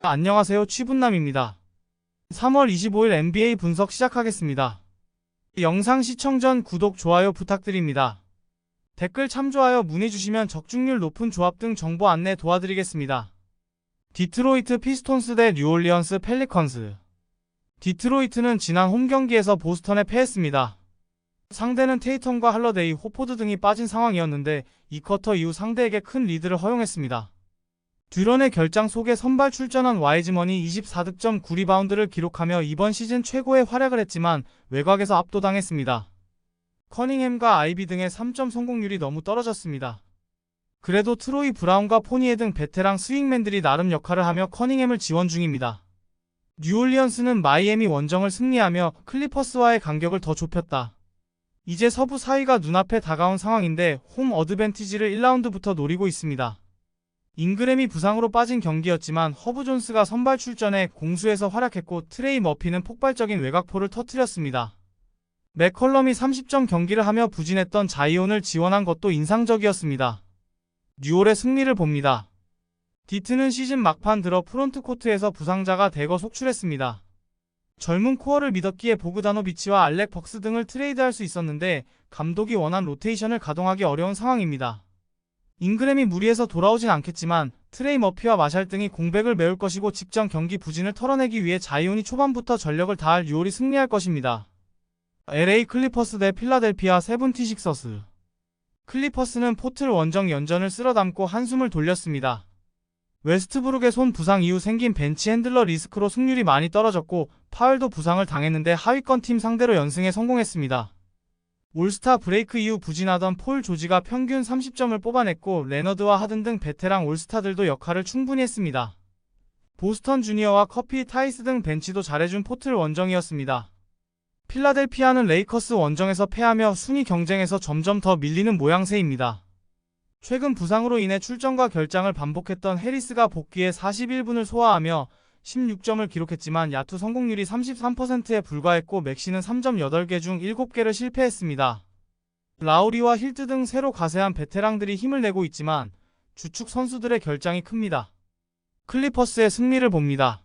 안녕하세요, 취분남입니다. 3월 25일 NBA 분석 시작하겠습니다. 영상 시청 전 구독, 좋아요 부탁드립니다. 댓글 참 좋아요 문의 주시면 적중률 높은 조합 등 정보 안내 도와드리겠습니다. 디트로이트 피스톤스 대 뉴올리언스 펠리컨스. 디트로이트는 지난 홈 경기에서 보스턴에 패했습니다. 상대는 테이텀과 할러데이, 호포드 등이 빠진 상황이었는데 2쿼터 이후 상대에게 큰 리드를 허용했습니다. 듀런의 결장 속에 선발 출전한 와이즈먼이 24득점 9리바운드를 기록하며 이번 시즌 최고의 활약을 했지만 외곽에서 압도당했습니다. 커닝햄과 아이비 등의 3점 성공률이 너무 떨어졌습니다. 그래도 트로이 브라운과 포니에 등 베테랑 스윙맨들이 나름 역할을 하며 커닝햄을 지원 중입니다. 뉴올리언스는 마이애미 원정을 승리하며 클리퍼스와의 간격을 더 좁혔다. 이제 서부 4위가 눈앞에 다가온 상황인데 홈 어드밴티지를 1라운드부터 노리고 있습니다. 잉그램이 부상으로 빠진 경기였지만 허브 존스가 선발 출전해 공수에서 활약했고 트레이 머피는 폭발적인 외곽포를 터뜨렸습니다. 맥컬럼이 30점 경기를 하며 부진했던 자이온을 지원한 것도 인상적이었습니다. 뉴올의 승리를 봅니다. 디트는 시즌 막판 들어 프론트코트에서 부상자가 대거 속출했습니다. 젊은 코어를 믿었기에 보그다노비치와 알렉 벅스 등을 트레이드할 수 있었는데 감독이 원한 로테이션을 가동하기 어려운 상황입니다. 잉그램이 무리해서 돌아오진 않겠지만 트레이 머피와 마샬 등이 공백을 메울 것이고 직전 경기 부진을 털어내기 위해 자이온이 초반부터 전력을 다할 뉴올이 승리할 것입니다. LA 클리퍼스 대 필라델피아 세븐티식서스. 클리퍼스는 포틀 원정 연전을 쓸어담고 한숨을 돌렸습니다. 웨스트브룩의 손 부상 이후 생긴 벤치 핸들러 리스크로 승률이 많이 떨어졌고 파울도 부상을 당했는데 하위권 팀 상대로 연승에 성공했습니다. 올스타 브레이크 이후 부진하던 폴 조지가 평균 30점을 뽑아냈고 레너드와 하든 등 베테랑 올스타들도 역할을 충분히 했습니다. 보스턴 주니어와 커피 타이스 등 벤치도 잘해준 포틀 원정이었습니다. 필라델피아는 레이커스 원정에서 패하며 순위 경쟁에서 점점 더 밀리는 모양새입니다. 최근 부상으로 인해 출전과 결장을 반복했던 해리스가 복귀해 41분을 소화하며 16점을 기록했지만 야투 성공률이 33%에 불과했고 맥시는 3점 8개 중 7개를 실패했습니다. 라우리와 힐트 등 새로 가세한 베테랑들이 힘을 내고 있지만 주축 선수들의 결장이 큽니다. 클리퍼스의 승리를 봅니다.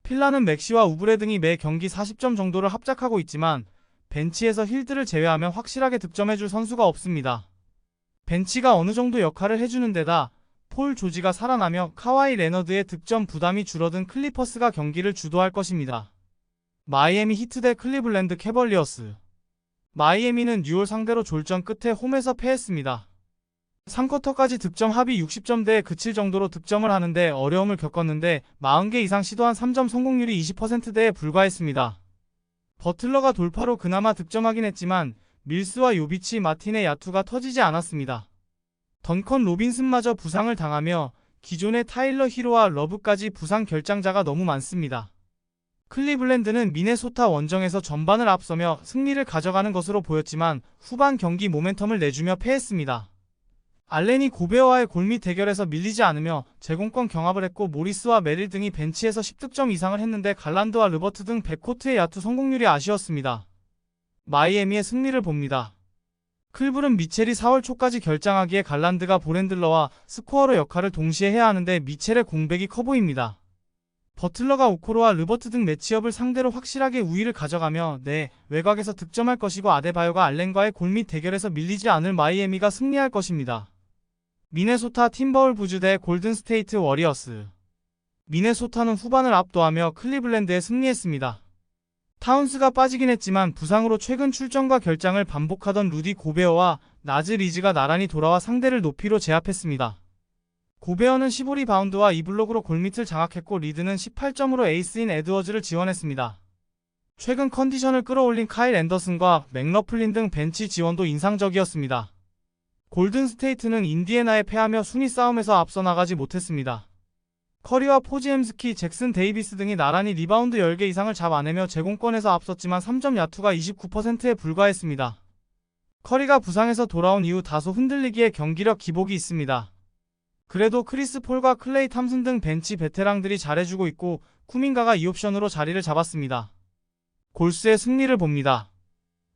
필라는 맥시와 우브레 등이 매 경기 40점 정도를 합작하고 있지만 벤치에서 힐트를 제외하면 확실하게 득점해줄 선수가 없습니다. 벤치가 어느 정도 역할을 해주는 데다 폴 조지가 살아나며 카와이 레너드의 득점 부담이 줄어든 클리퍼스가 경기를 주도할 것입니다. 마이애미 히트 대 클리블랜드 캐벌리어스. 마이애미는 뉴올 상대로 졸전 끝에 홈에서 패했습니다. 3쿼터까지 득점 합이 60점대에 그칠 정도로 득점을 하는데 어려움을 겪었는데 40개 이상 시도한 3점 성공률이 20%대에 불과했습니다. 버틀러가 돌파로 그나마 득점하긴 했지만 밀스와 요비치, 마틴의 야투가 터지지 않았습니다. 던컨 로빈슨마저 부상을 당하며 기존의 타일러 히로와 러브까지 부상 결장자가 너무 많습니다. 클리블랜드는 미네소타 원정에서 전반을 앞서며 승리를 가져가는 것으로 보였지만 후반 경기 모멘텀을 내주며 패했습니다. 알렌이 고베어와의 골밑 대결에서 밀리지 않으며 제공권 경합을 했고 모리스와 메릴 등이 벤치에서 10득점 이상을 했는데 갈란드와 르버트 등 백코트의 야투 성공률이 아쉬웠습니다. 마이애미의 승리를 봅니다. 클블은 미첼이 4월 초까지 결장하기에 갈란드가 볼핸들러와 스코어러 역할을 동시에 해야 하는데 미첼의 공백이 커 보입니다. 버틀러가 오코로와 르버트 등 매치업을 상대로 확실하게 우위를 가져가며 외곽에서 득점할 것이고 아데바요가 알렌과의 골밑 대결에서 밀리지 않을 마이애미가 승리할 것입니다. 미네소타 팀버울브즈 대 골든스테이트 워리어스. 미네소타는 후반을 압도하며 클리블랜드에 승리했습니다. 타운스가 빠지긴 했지만 부상으로 최근 출전과 결장을 반복하던 루디 고베어와 나즈 리즈가 나란히 돌아와 상대를 높이로 제압했습니다. 고베어는 15리바운드와 2블록으로 골밑을 장악했고 리드는 18점으로 에이스인 에드워즈를 지원했습니다. 최근 컨디션을 끌어올린 카일 앤더슨과 맥러플린 등 벤치 지원도 인상적이었습니다. 골든스테이트는 인디애나에 패하며 순위 싸움에서 앞서 나가지 못했습니다. 커리와 포지엠스키, 잭슨 데이비스 등이 나란히 리바운드 10개 이상을 잡아내며 제공권에서 앞섰지만 3점 야투가 29%에 불과했습니다. 커리가 부상에서 돌아온 이후 다소 흔들리기에 경기력 기복이 있습니다. 그래도 크리스 폴과 클레이 탐슨 등 벤치 베테랑들이 잘해주고 있고 쿠민가가 2옵션으로 자리를 잡았습니다. 골스의 승리를 봅니다.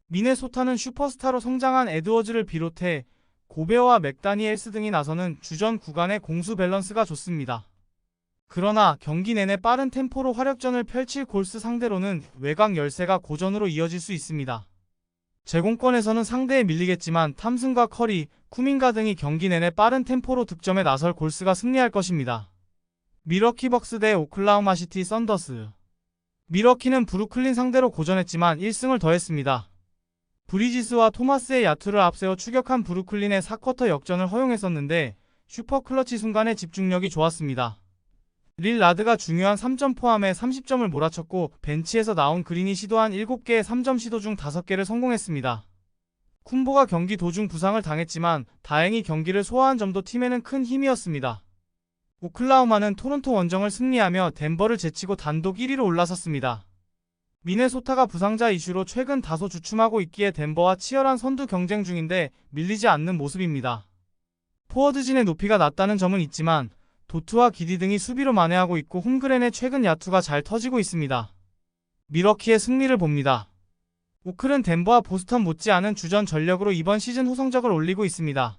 미네소타는 슈퍼스타로 성장한 에드워즈를 비롯해 고베어와 맥다니엘스 등이 나서는 주전 구간의 공수 밸런스가 좋습니다. 그러나 경기 내내 빠른 템포로 화력전을 펼칠 골스 상대로는 외곽 열세가 고전으로 이어질 수 있습니다. 제공권에서는 상대에 밀리겠지만 탐슨과 커리, 쿠민가 등이 경기 내내 빠른 템포로 득점에 나설 골스가 승리할 것입니다. 밀워키 벅스 대 오클라호마 시티 썬더스. 밀워키는 브루클린 상대로 고전했지만 1승을 더했습니다. 브리지스와 토마스의 야투를 앞세워 추격한 브루클린의 4쿼터 역전을 허용했었는데 슈퍼 클러치 순간의 집중력이 좋았습니다. 릴라드가 중요한 3점 포함해 30점을 몰아쳤고 벤치에서 나온 그린이 시도한 7개의 3점 시도 중 5개를 성공했습니다. 쿤보가 경기 도중 부상을 당했지만 다행히 경기를 소화한 점도 팀에는 큰 힘이었습니다. 오클라호마는 토론토 원정을 승리하며 덴버를 제치고 단독 1위로 올라섰습니다. 미네소타가 부상자 이슈로 최근 다소 주춤하고 있기에 덴버와 치열한 선두 경쟁 중인데 밀리지 않는 모습입니다. 포워드진의 높이가 낮다는 점은 있지만 도트와 기디 등이 수비로 만회하고 있고 홈그랜의 최근 야투가 잘 터지고 있습니다. 밀워키의 승리를 봅니다. 오클은 덴버와 보스턴 못지않은 주전 전력으로 이번 시즌 호성적을 올리고 있습니다.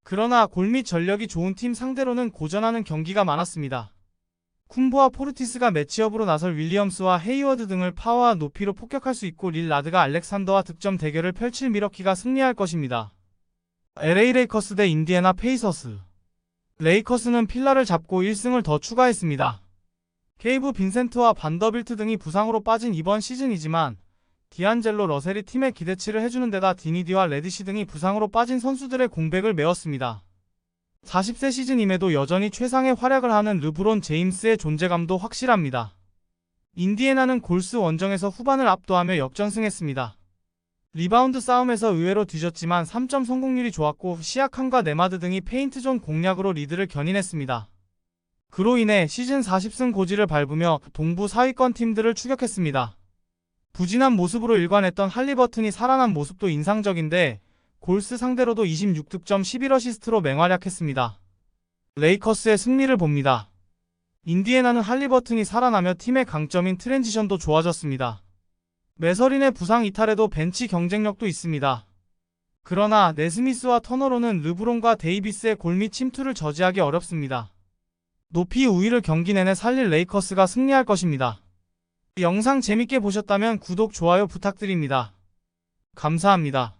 그러나 골 및 전력이 좋은 팀 상대로는 고전하는 경기가 많았습니다. 쿤보와 포르티스가 매치업으로 나설 윌리엄스와 헤이워드 등을 파워와 높이로 폭격할 수 있고 릴라드가 알렉산더와 득점 대결을 펼칠 밀워키가 승리할 것입니다. LA 레이커스 대 인디애나 페이서스. 레이커스는 필라를 잡고 1승을 더 추가했습니다. 케이브 빈센트와 반더빌트 등이 부상으로 빠진 이번 시즌이지만 디안젤로 러셀이 팀의 기대치를 해주는 데다 디니디와 레디시 등이 부상으로 빠진 선수들의 공백을 메웠습니다. 40세 시즌임에도 여전히 최상의 활약을 하는 르브론 제임스의 존재감도 확실합니다. 인디애나는 골스 원정에서 후반을 압도하며 역전승했습니다. 리바운드 싸움에서 의외로 뒤졌지만 3점 성공률이 좋았고 시아캄과 네마드 등이 페인트존 공략으로 리드를 견인했습니다. 그로 인해 시즌 40승 고지를 밟으며 동부 상위권 팀들을 추격했습니다. 부진한 모습으로 일관했던 할리버튼이 살아난 모습도 인상적인데 골스 상대로도 26득점 11어시스트로 맹활약했습니다. 레이커스의 승리를 봅니다. 인디애나는 할리버튼이 살아나며 팀의 강점인 트랜지션도 좋아졌습니다. 메서린의 부상 이탈에도 벤치 경쟁력도 있습니다. 그러나 네스미스와 터너로는 르브론과 데이비스의 골 및 침투를 저지하기 어렵습니다. 높이 우위를 경기 내내 살릴 레이커스가 승리할 것입니다. 영상 재밌게 보셨다면 구독, 좋아요 부탁드립니다. 감사합니다.